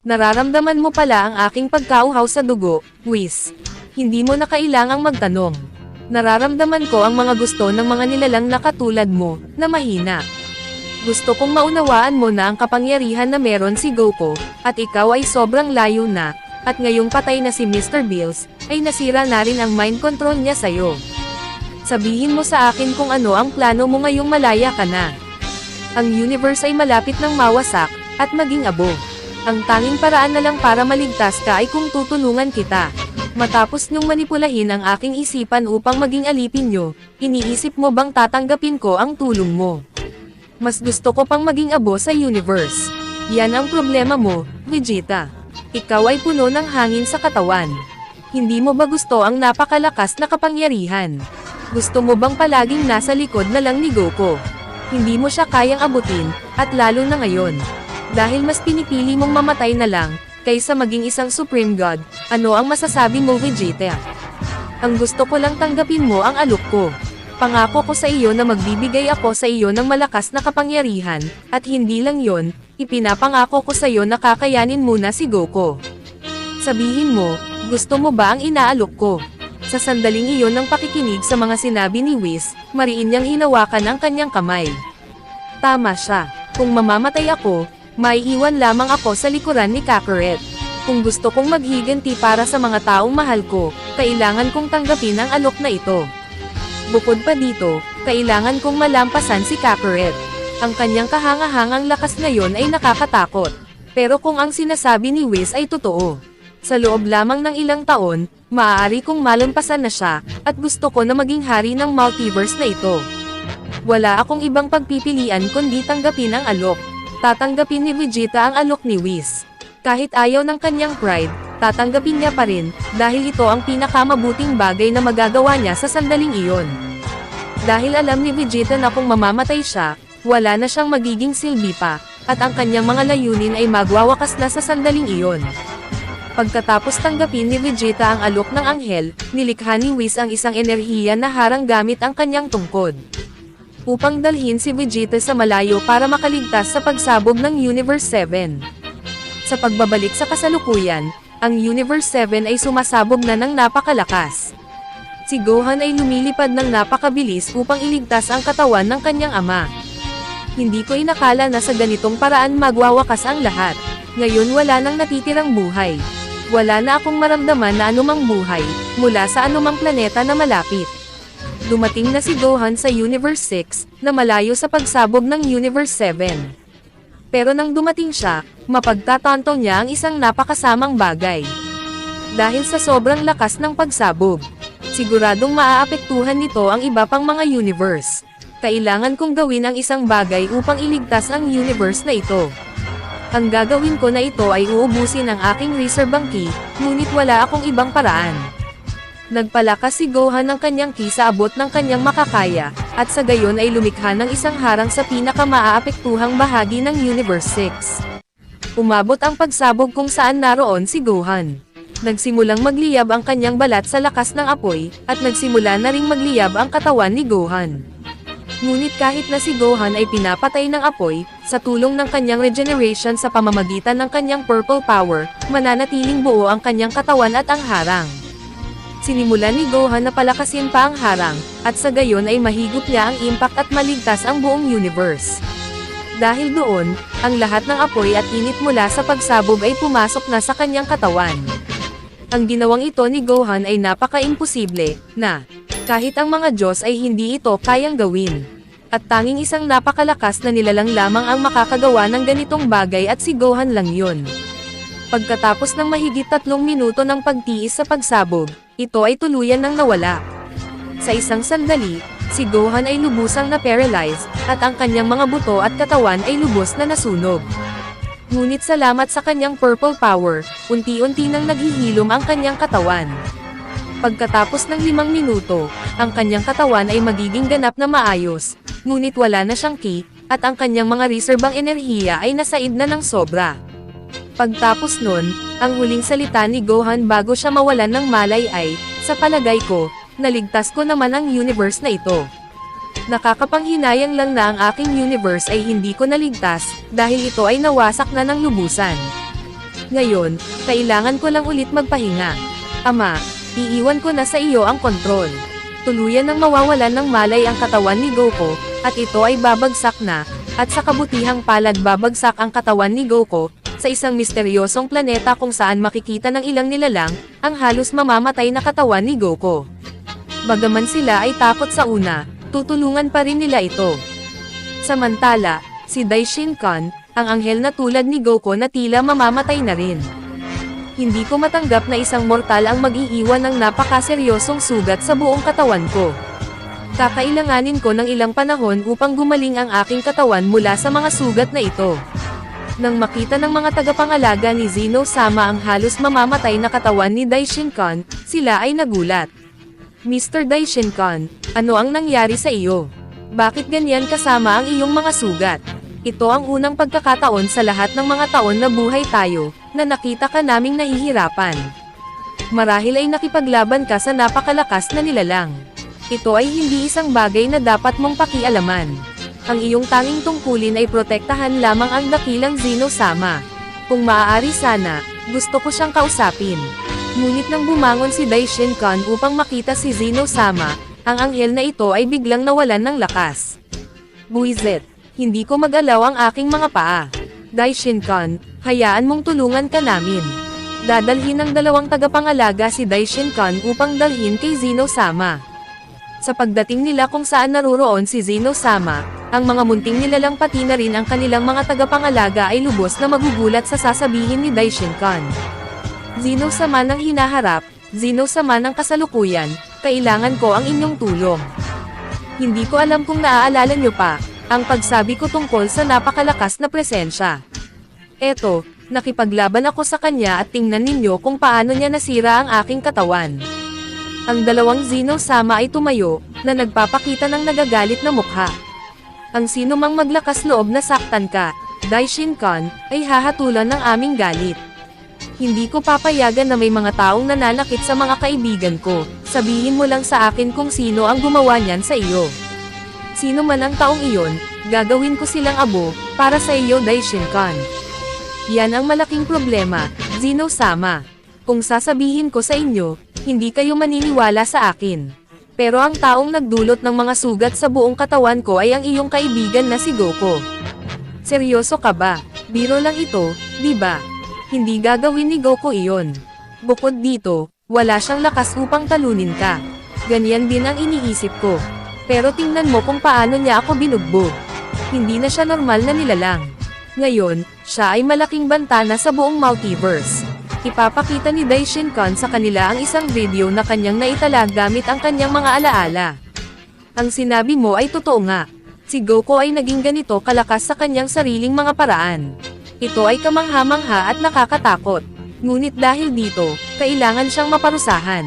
Nararamdaman mo pala ang aking pagkauhaw sa dugo, Whis. Hindi mo na kailangang magtanong. Nararamdaman ko ang mga gusto ng mga nilalang na katulad mo, na mahina. Gusto kong maunawaan mo na ang kapangyarihan na meron si Goku, at ikaw ay sobrang layo na, at ngayong patay na si Mr. Bills, ay nasira na rin ang mind control niya sa'yo. Sabihin mo sa akin kung ano ang plano mo ngayong malaya ka na. Ang universe ay malapit ng mawasak, at maging abo. Ang tanging paraan na lang para maligtas ka ay kung tutulungan kita. Matapos niyong manipulahin ang aking isipan upang maging alipin niyo, iniisip mo bang tatanggapin ko ang tulong mo? Mas gusto ko pang maging abo sa universe. Yan ang problema mo, Vegeta. Ikaw ay puno ng hangin sa katawan. Hindi mo ba gusto ang napakalakas na kapangyarihan? Gusto mo bang palaging nasa likod na lang ni Goku? Hindi mo siya kayang abutin, at lalo na ngayon. Dahil mas pinipili mong mamatay na lang, kaysa maging isang Supreme God, ano ang masasabi mo, Vegeta? Ang gusto ko lang tanggapin mo ang alok ko. Pangako ko sa iyo na magbibigay ako sa iyo ng malakas na kapangyarihan, at hindi lang yon, ipinapangako ko sa iyo na kakayanin muna si Goku. Sabihin mo, gusto mo ba ang inaalok ko? Sa sandaling iyon ng pakikinig sa mga sinabi ni Whis, mariin niyang hinawakan ang kanyang kamay. Tama siya. Kung mamamatay ako, maiiwan lamang ako sa likuran ni Kakarot. Kung gusto kong maghiganti para sa mga taong mahal ko, kailangan kong tanggapin ang alok na ito. Bukod pa dito, kailangan kong malampasan si Kakarot. Ang kanyang kahangahangang lakas ngayon ay nakakatakot. Pero kung ang sinasabi ni Whis ay totoo, sa loob lamang ng ilang taon, maaari kong malampasan na siya, at gusto ko na maging hari ng multiverse na ito. Wala akong ibang pagpipilian kundi tanggapin ang alok. Tatanggapin ni Vegeta ang alok ni Whis. Kahit ayaw ng kanyang pride, tatanggapin niya pa rin, dahil ito ang pinakamabuting bagay na magagawa niya sa sandaling iyon. Dahil alam ni Vegeta na kung mamamatay siya, wala na siyang magiging silbi pa, at ang kanyang mga layunin ay magwawakas na sa sandaling iyon. Pagkatapos tanggapin ni Vegeta ang alok ng anghel, nilikha ni Whis ang isang enerhiya na harang gamit ang kanyang tungkod. Upang dalhin si Vegeta sa malayo para makaligtas sa pagsabog ng Universe 7. Sa pagbabalik sa kasalukuyan, ang Universe 7 ay sumasabog na ng napakalakas. Si Gohan ay lumilipad ng napakabilis upang iligtas ang katawan ng kanyang ama. Hindi ko inakala na sa ganitong paraan magwawakas ang lahat. Ngayon wala nang natitirang buhay. Wala na akong maramdaman na anumang buhay, mula sa anumang planeta na malapit. Dumating na si Gohan sa Universe 6, na malayo sa pagsabog ng Universe 7. Pero nang dumating siya, mapagtatanto niya ang isang napakasamang bagay. Dahil sa sobrang lakas ng pagsabog, siguradong maaapektuhan nito ang iba pang mga universe. Kailangan kong gawin ang isang bagay upang iligtas ang universe na ito. Ang gagawin ko na ito ay uubusin ang aking reserve ki, ngunit wala akong ibang paraan. Nagpalakas si Gohan ng kanyang ki sa abot ng kanyang makakaya, at sa gayon ay lumikha ng isang harang sa pinaka-maaapektuhang bahagi ng Universe 6. Umabot ang pagsabog kung saan naroon si Gohan. Nagsimulang magliyab ang kanyang balat sa lakas ng apoy, at nagsimula na ring magliyab ang katawan ni Gohan. Ngunit kahit na si Gohan ay pinapatay ng apoy, sa tulong ng kanyang regeneration sa pamamagitan ng kanyang purple power, mananatiling buo ang kanyang katawan at ang harang. Sinimulan ni Gohan na palakasin pa ang harang, at sa gayon ay mahigop niya ang impact at maligtas ang buong universe. Dahil doon, ang lahat ng apoy at init mula sa pagsabog ay pumasok na sa kanyang katawan. Ang ginawang ito ni Gohan ay napaka-imposible, na kahit ang mga Diyos ay hindi ito kayang gawin. At tanging isang napakalakas na nilalang lamang ang makakagawa ng ganitong bagay at si Gohan lang yun. Pagkatapos ng mahigit 3 minuto ng pagtiis sa pagsabog, ito ay tuluyan nang nawala. Sa isang sandali, si Gohan ay lubusang na-paralyzed, at ang kanyang mga buto at katawan ay lubos na nasunog. Ngunit salamat sa kanyang purple power, unti-unti nang naghihilom ang kanyang katawan. Pagkatapos ng 5 minuto, ang kanyang katawan ay magiging ganap na maayos, ngunit wala na siyang ki, at ang kanyang mga reserbang enerhiya ay nasaid na ng sobra. Pagtapos nun, ang huling salita ni Gohan bago siya mawalan ng malay ay, sa palagay ko, naligtas ko naman ang universe na ito. Nakakapanghinayang lang na ang aking universe ay hindi ko naligtas, dahil ito ay nawasak na ng lubusan. Ngayon, kailangan ko lang ulit magpahinga. Ama, iiwan ko na sa iyo ang kontrol. Tuluyan nang mawawalan ng malay ang katawan ni Goku, at ito ay babagsak na, at sa kabutihang palad babagsak ang katawan ni Goku, sa isang misteryosong planeta kung saan makikita ng ilang nilalang, ang halos mamamatay na katawan ni Goku. Bagaman sila ay takot sa una, tutulungan pa rin nila ito. Samantala, si Daishinkan, ang anghel na tulad ni Goku na tila mamamatay na rin. Hindi ko matanggap na isang mortal ang mag-iiwan ng napakaseryosong sugat sa buong katawan ko. Kakailanganin ko ng ilang panahon upang gumaling ang aking katawan mula sa mga sugat na ito. Nang makita ng mga tagapangalaga ni Zeno-sama ang halos mamamatay na katawan ni Daishinkan, sila ay nagulat. Mr. Daishinkan, ano ang nangyari sa iyo? Bakit ganyan kasama ang iyong mga sugat? Ito ang unang pagkakataon sa lahat ng mga taon na buhay tayo, na nakita ka naming nahihirapan. Marahil ay nakipaglaban ka sa napakalakas na nilalang. Ito ay hindi isang bagay na dapat mong pakialaman. Ang iyong tanging tungkulin ay protektahan lamang ang dakilang Zeno-sama. Kung maaari sana, gusto ko siyang kausapin. Ngunit nang bumangon si Daishinkan upang makita si Zeno-sama, ang anghel na ito ay biglang nawalan ng lakas. Buisit, hindi ko magalaw ang aking mga paa. Daishinkan, hayaan mong tulungan ka namin. Dadalhin ng dalawang tagapangalaga si Daishinkan upang dalhin kay Zeno-sama. Sa pagdating nila kung saan naruroon si Zeno-sama, ang mga munting nilalang pati na rin ang kanilang mga tagapangalaga ay lubos na magugulat sa sasabihin ni Daishinkan. Zeno-sama ng hinaharap, Zeno-sama ng kasalukuyan, kailangan ko ang inyong tulong. Hindi ko alam kung naaalala nyo pa, ang pagsabi ko tungkol sa napakalakas na presensya. Eto, nakipaglaban ako sa kanya at tingnan ninyo kung paano niya nasira ang aking katawan. Ang dalawang Zeno-sama ay tumayo, na nagpapakita ng nagagalit na mukha. Ang sino mang maglakas loob na saktan ka, Daishinkan, ay hahatulan ng aming galit. Hindi ko papayagan na may mga taong nananakit sa mga kaibigan ko, sabihin mo lang sa akin kung sino ang gumawa niyan sa iyo. Sino man ang taong iyon, gagawin ko silang abo, para sa iyo Daishinkan. Yan ang malaking problema, Zeno-sama. Kung sasabihin ko sa inyo, hindi kayo maniniwala sa akin. Pero ang taong nagdulot ng mga sugat sa buong katawan ko ay ang iyong kaibigan na si Goku. Seryoso ka ba? Biro lang ito, di ba? Hindi gagawin ni Goku iyon. Bukod dito, wala siyang lakas upang talunin ka. Ganyan din ang iniisip ko. Pero tingnan mo kung paano niya ako binugbog. Hindi na siya normal na nilalang. Ngayon, siya ay malaking bantana sa buong multiverse. Ipapakita ni Daishinkan sa kanila ang isang video na kanyang naitala gamit ang kanyang mga alaala. Ang sinabi mo ay totoo nga. Si Goku ay naging ganito kalakas sa kanyang sariling mga paraan. Ito ay kamangha-mangha at nakakatakot. Ngunit dahil dito, kailangan siyang maparusahan.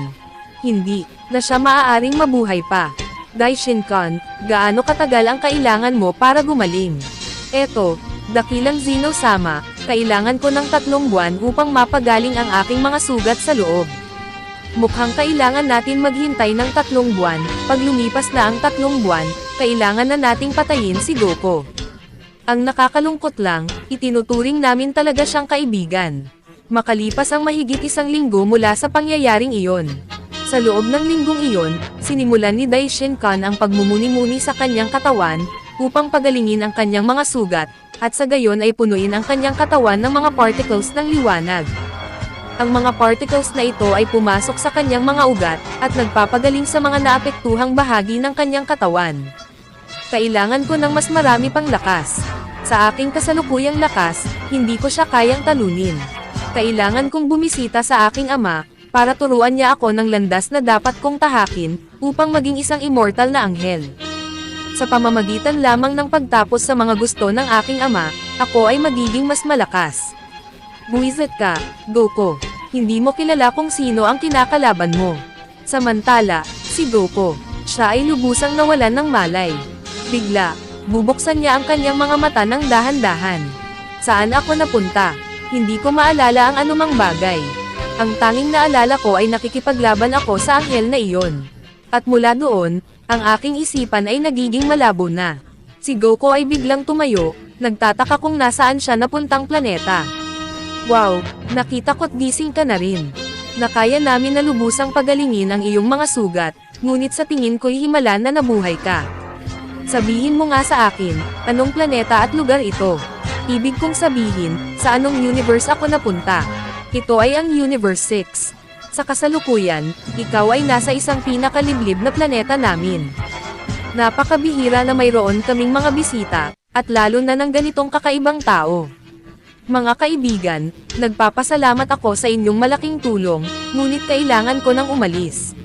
Hindi na siya maaaring mabuhay pa. Daishinkan, gaano katagal ang kailangan mo para gumaling? Eto, dakilang Zeno-sama, kailangan ko ng 3 buwan upang mapagaling ang aking mga sugat sa loob. Mukhang kailangan natin maghintay ng 3 buwan, pag lumipas na ang 3 buwan, kailangan na nating patayin si Goku. Ang nakakalungkot lang, itinuturing namin talaga siyang kaibigan. Makalipas ang mahigit 1 linggo mula sa pangyayaring iyon. Sa loob ng linggong iyon, sinimulan ni Daishinkan ang pagmumuni-muni sa kanyang katawan, upang pagalingin ang kanyang mga sugat, at sa gayon ay punuin ang kanyang katawan ng mga particles ng liwanag. Ang mga particles na ito ay pumasok sa kanyang mga ugat, at nagpapagaling sa mga naapektuhang bahagi ng kanyang katawan. Kailangan ko ng mas marami pang lakas. Sa aking kasalukuyang lakas, hindi ko siya kayang talunin. Kailangan kong bumisita sa aking ama, para turuan niya ako ng landas na dapat kong tahakin, upang maging isang immortal na anghel. Sa pamamagitan lamang ng pagtapos sa mga gusto ng aking ama, ako ay magiging mas malakas. Buwisit ka, Goku. Hindi mo kilala kung sino ang kinakalaban mo. Samantala, si Goku, siya ay lubusang nawalan ng malay. Bigla, bubuksan niya ang kanyang mga mata ng dahan-dahan. Saan ako napunta? Hindi ko maalala ang anumang bagay. Ang tanging naalala ko ay nakikipaglaban ako sa anghel na iyon. At mula doon, ang aking isipan ay nagiging malabo na. Si Goku ay biglang tumayo, nagtataka kung nasaan siya napuntang planeta. Wow, nakita ko't gising ka na rin. Nakaya namin na lubusang pagalingin ang iyong mga sugat, ngunit sa tingin ko'y himala na nabuhay ka. Sabihin mo nga sa akin, anong planeta at lugar ito? Ibig kong sabihin, sa anong universe ako napunta? Ito ay ang Universe 6. Sa kasalukuyan, ikaw ay nasa isang pinakaliblib na planeta namin. Napakabihira na mayroon kaming mga bisita, at lalo na ng ganitong kakaibang tao. Mga kaibigan, nagpapasalamat ako sa inyong malaking tulong, ngunit kailangan ko nang umalis.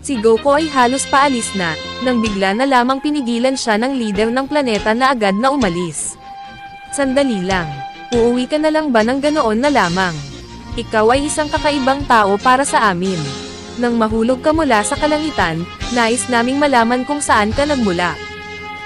Si Goku ay halos paalis na, nang bigla na lamang pinigilan siya ng leader ng planeta na agad na umalis. Sandali lang, uuwi ka na lang ba ng ganoon na lamang? Ikaw ay isang kakaibang tao para sa amin. Nang mahulog ka mula sa kalangitan, nais naming malaman kung saan ka nagmula.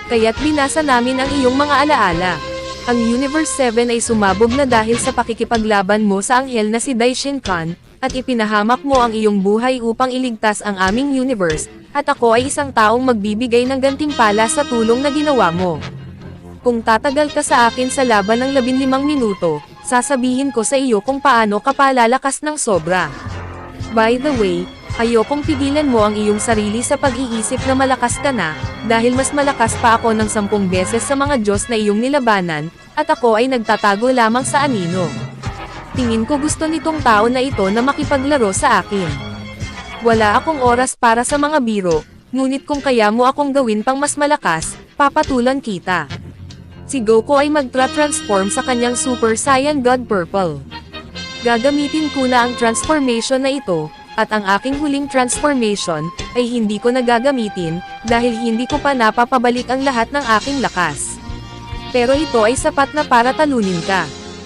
Kaya't binasa namin ang iyong mga alaala. Ang Universe 7 ay sumabog na dahil sa pakikipaglaban mo sa anghel na si Daishin Kan, at ipinahamak mo ang iyong buhay upang iligtas ang aming universe, at ako ay isang taong magbibigay ng gantimpala sa tulong na ginawa mo. Kung tatagal ka sa akin sa laban ng 15 minuto, sasabihin ko sa iyo kung paano ka palalakas ng sobra. By the way, ayokong pigilan mo ang iyong sarili sa pag-iisip na malakas ka na, dahil mas malakas pa ako ng 10 beses sa mga Diyos na iyong nilabanan, at ako ay nagtatago lamang sa anino. Tingin ko gusto nitong tao na ito na makipaglaro sa akin. Wala akong oras para sa mga biro, ngunit kung kaya mo akong gawin pang mas malakas, papatulan kita. Si Goku ay magtra-transform sa kanyang Super Saiyan God Purple. Gagamitin ko na ang transformation na ito, at ang aking huling transformation, ay hindi ko na gagamitin, dahil hindi ko pa napapabalik ang lahat ng aking lakas. Pero ito ay sapat na para talunin ka.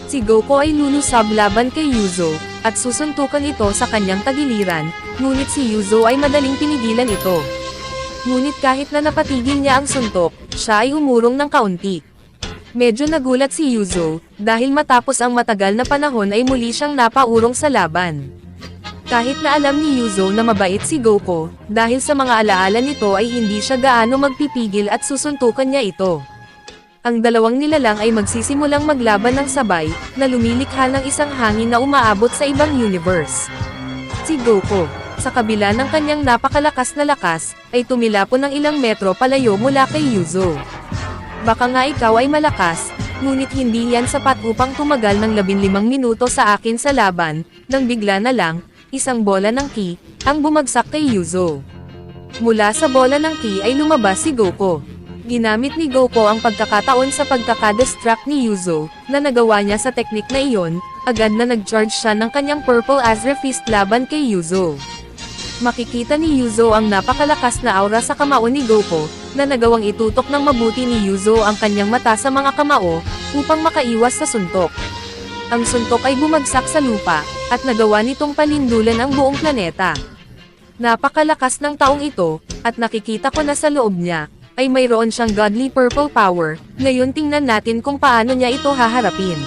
Si Goku ay lulusab laban kay Yuzo, at susuntukan ito sa kanyang tagiliran, ngunit si Yuzo ay madaling pinigilan ito. Ngunit kahit na napatigil niya ang suntok, siya ay umurong ng kaunti. Medyo nagulat si Yuzo, dahil matapos ang matagal na panahon ay muli siyang napaurong sa laban. Kahit na alam ni Yuzo na mabait si Goku, dahil sa mga alaala nito ay hindi siya gaano magpipigil at susuntukan niya ito. Ang dalawang nilalang ay magsisimulang maglaban ng sabay, na lumilikha ng isang hangin na umaabot sa ibang universe. Si Goku, sa kabila ng kanyang napakalakas na lakas, ay tumilapon ng ilang metro palayo mula kay Yuzo. Baka nga ikaw ay malakas, ngunit hindi yan sapat upang tumagal ng 15 minuto sa akin sa laban, nang bigla na lang, isang bola ng ki, ang bumagsak kay Yuzo. Mula sa bola ng ki ay lumabas si Goku. Ginamit ni Goku ang pagkakataon sa pagkakadestruct ni Yuzo, na nagawa niya sa teknik na iyon, agad na nag-charge siya ng kanyang Purple Azra Fist laban kay Yuzo. Makikita ni Yuzo ang napakalakas na aura sa kamao ni Goku, na nagawang itutok ng mabuti ni Yuzo ang kanyang mata sa mga kamao, upang makaiwas sa suntok. Ang suntok ay bumagsak sa lupa, at nagawa nitong palindulan ang buong planeta. Napakalakas ng taong ito, at nakikita ko na sa loob niya, ay mayroon siyang godly purple power. Ngayon tingnan natin kung paano niya ito haharapin.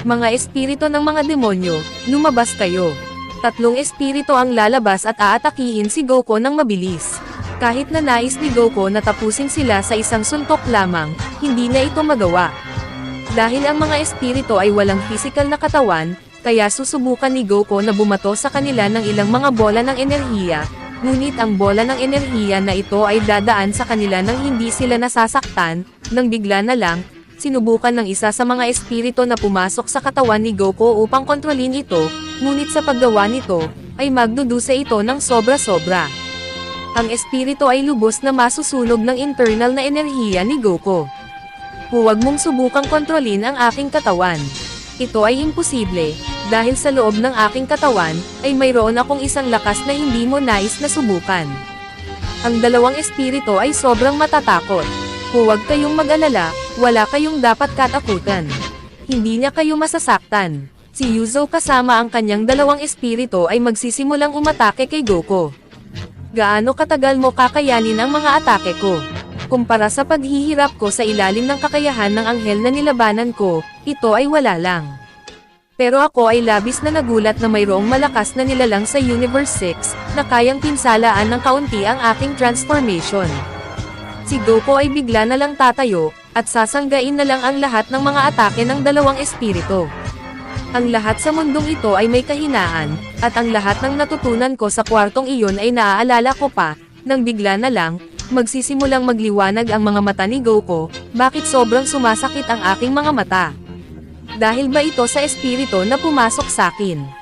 Mga espiritu ng mga demonyo, lumabas kayo. 3 espiritu ang lalabas at aatakihin si Goku ng mabilis. Kahit na nais ni Goku na tapusin sila sa isang suntok lamang, hindi na ito magawa. Dahil ang mga espiritu ay walang physical na katawan, kaya susubukan ni Goku na bumato sa kanila ng ilang mga bola ng enerhiya, ngunit ang bola ng enerhiya na ito ay dadaan sa kanila nang hindi sila nasasaktan, nang bigla na lang, sinubukan ng isa sa mga espiritu na pumasok sa katawan ni Goku upang kontrolin ito, ngunit sa paggawa nito, ay magdudusa ito ng sobra-sobra. Ang espiritu ay lubos na masusunog ng internal na enerhiya ni Goku. Huwag mong subukang kontrolin ang aking katawan. Ito ay imposible, dahil sa loob ng aking katawan, ay mayroon akong isang lakas na hindi mo nais na subukan. Ang dalawang espiritu ay sobrang matatakot. Huwag kayong mag-alala, wala kayong dapat katakutan. Hindi niya kayo masasaktan. Si Yuzo kasama ang kanyang dalawang espiritu ay magsisimulang umatake kay Goku. Gaano katagal mo kakayanin ang mga atake ko? Kumpara sa paghihirap ko sa ilalim ng kakayahan ng anghel na nilabanan ko, ito ay wala lang. Pero ako ay labis na nagulat na mayroong malakas na nilalang sa Universe 6, na kayang pinsalaan ng kaunti ang aking transformation. Si Goku ay bigla na lang tatayo, at sasanggain na lang ang lahat ng mga atake ng dalawang espiritu. Ang lahat sa mundong ito ay may kahinaan, at ang lahat ng natutunan ko sa kwartong iyon ay naaalala ko pa, nang bigla na lang, magsisimulang magliwanag ang mga mata ni Goku. Bakit sobrang sumasakit ang aking mga mata? Dahil ba ito sa espiritu na pumasok sa akin?